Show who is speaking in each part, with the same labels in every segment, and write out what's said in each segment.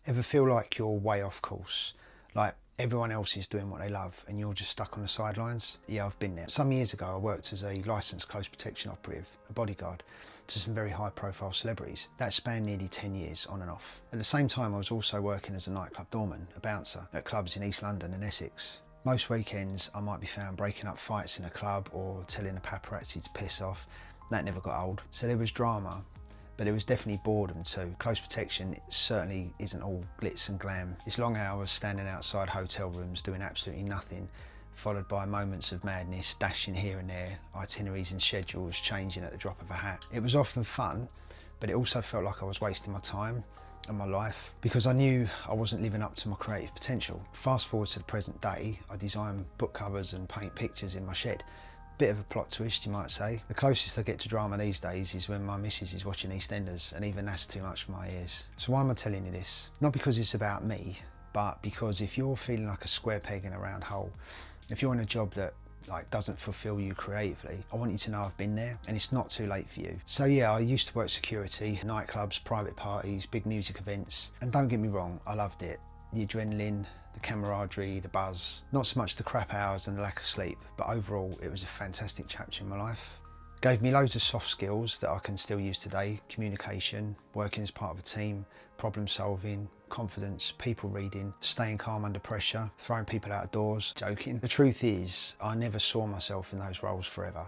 Speaker 1: Ever feel like you're way off course? Like everyone else is doing what they love and you're just stuck on the sidelines? Yeah, I've been there. Some years ago I worked as a licensed close protection operative, a bodyguard, to some very high profile celebrities. That spanned nearly 10 years on and off. At the same time I was also working as a nightclub doorman, a bouncer, at clubs in East London and Essex. Most weekends I might be found breaking up fights in a club or telling the paparazzi to piss off. That never got old. So there was drama, but there was definitely boredom too. Close protection certainly isn't all glitz and glam. It's long hours standing outside hotel rooms doing absolutely nothing, followed by moments of madness, dashing here and there, itineraries and schedules changing at the drop of a hat. It was often fun, but it also felt like I was wasting my time and my life because I knew I wasn't living up to my creative potential. Fast forward to the present day, I design book covers and paint pictures in my shed. Bit of a plot twist, you might say. The closest I get to drama these days is when my missus is watching EastEnders, and even that's too much for my ears. So why am I telling you this? Not because it's about me, but because if you're feeling like a square peg in a round hole, if you're in a job that doesn't fulfill you creatively, I want you to know I've been there and it's not too late for you. So yeah, I used to work security, nightclubs, private parties, big music events, and don't get me wrong, I loved it. The adrenaline, the camaraderie, the buzz, not so much the crap hours and the lack of sleep, but overall it was a fantastic chapter in my life. Gave me loads of soft skills that I can still use today: communication, working as part of a team, problem solving, confidence, people reading, staying calm under pressure, throwing people out of doors, joking. The truth is, I never saw myself in those roles forever.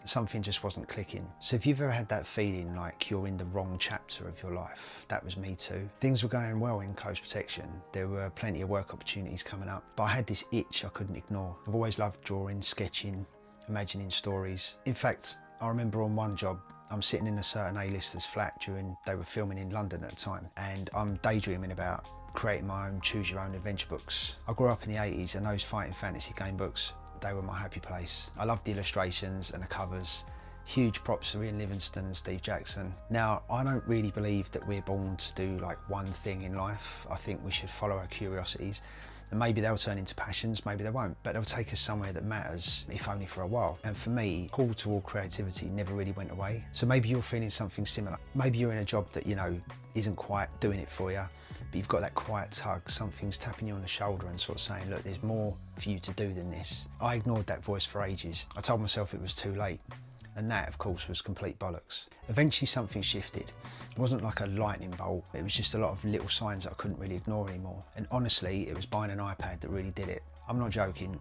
Speaker 1: Something just wasn't clicking. So if you've ever had that feeling like you're in the wrong chapter of your life, that was me too. Things were going well in close protection. There were plenty of work opportunities coming up, but I had this itch I couldn't ignore. I've always loved drawing, sketching, imagining stories. In fact, I remember on one job, I'm sitting in a certain A-lister's flat during they were filming in London at the time, and I'm daydreaming about creating my own choose your own adventure books. I grew up in the 80s and those fighting fantasy game books, they were my happy place. I loved the illustrations and the covers. Huge props to Ian Livingstone and Steve Jackson. Now, I don't really believe that we're born to do like one thing in life. I think we should follow our curiosities, and maybe they'll turn into passions, maybe they won't, but they'll take us somewhere that matters, if only for a while. And for me, pull toward creativity never really went away. So maybe you're feeling something similar. Maybe you're in a job that, isn't quite doing it for you, but you've got that quiet tug, something's tapping you on the shoulder and sort of saying, look, there's more for you to do than this. I ignored that voice for ages. I told myself it was too late. And that, of course, was complete bollocks. Eventually something shifted. It wasn't like a lightning bolt, it was just a lot of little signs that I couldn't really ignore anymore. And honestly, it was buying an iPad that really did it. I'm not joking,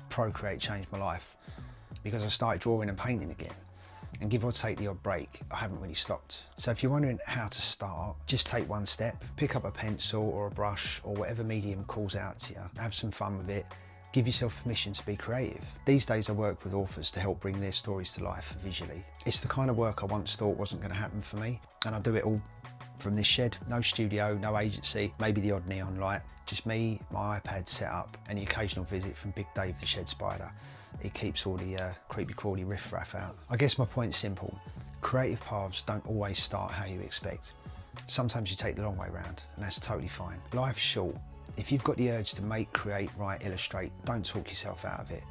Speaker 1: Procreate changed my life because I started drawing and painting again. And give or take the odd break, I haven't really stopped. So if you're wondering how to start, just take one step. Pick up a pencil or a brush or whatever medium calls out to you. Have some fun with it. Give yourself permission to be creative. These days I work with authors to help bring their stories to life visually. It's the kind of work I once thought wasn't going to happen for me, and I do it all from this shed. No studio, no agency, maybe the odd neon light. Just me, my iPad set up, and the occasional visit from Big Dave the shed spider. It keeps all the creepy crawly riff-raff out. I guess my point's simple. Creative paths don't always start how you expect. Sometimes you take the long way round, and that's totally fine. Life's short. If you've got the urge to make, create, write, illustrate, don't talk yourself out of it.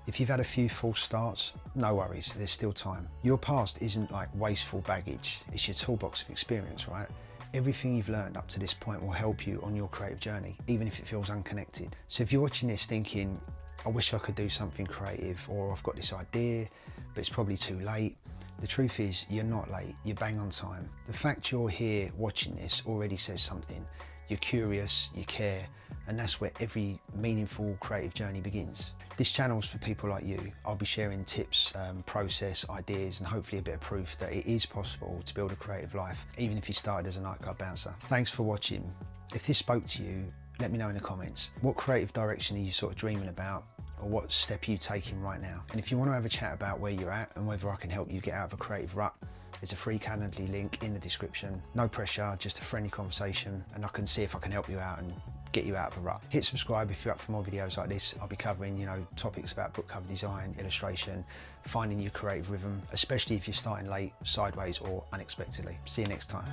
Speaker 1: If you've had a few false starts, no worries, there's still time. Your past isn't like wasteful baggage, it's your toolbox of experience, right? Everything you've learned up to this point will help you on your creative journey, even if it feels unconnected. So if you're watching this thinking, I wish I could do something creative, or I've got this idea, but it's probably too late. The truth is, you're not late, you're bang on time. The fact you're here watching this already says something. You're curious, you care, and that's where every meaningful creative journey begins. This channel's for people like you. I'll be sharing tips, process, ideas, and hopefully a bit of proof that it is possible to build a creative life, even if you started as a nightclub bouncer. Thanks for watching. If this spoke to you, let me know in the comments. What creative direction are you sort of dreaming about? Or what step are you taking right now? And if you want to have a chat about where you're at and whether I can help you get out of a creative rut, there's a free Calendly link in the description. No pressure, just a friendly conversation, and I can see if I can help you out and get you out of a rut. Hit subscribe if you're up for more videos like this. I'll be covering, topics about book cover design, illustration, finding your creative rhythm, especially if you're starting late, sideways, or unexpectedly. See you next time.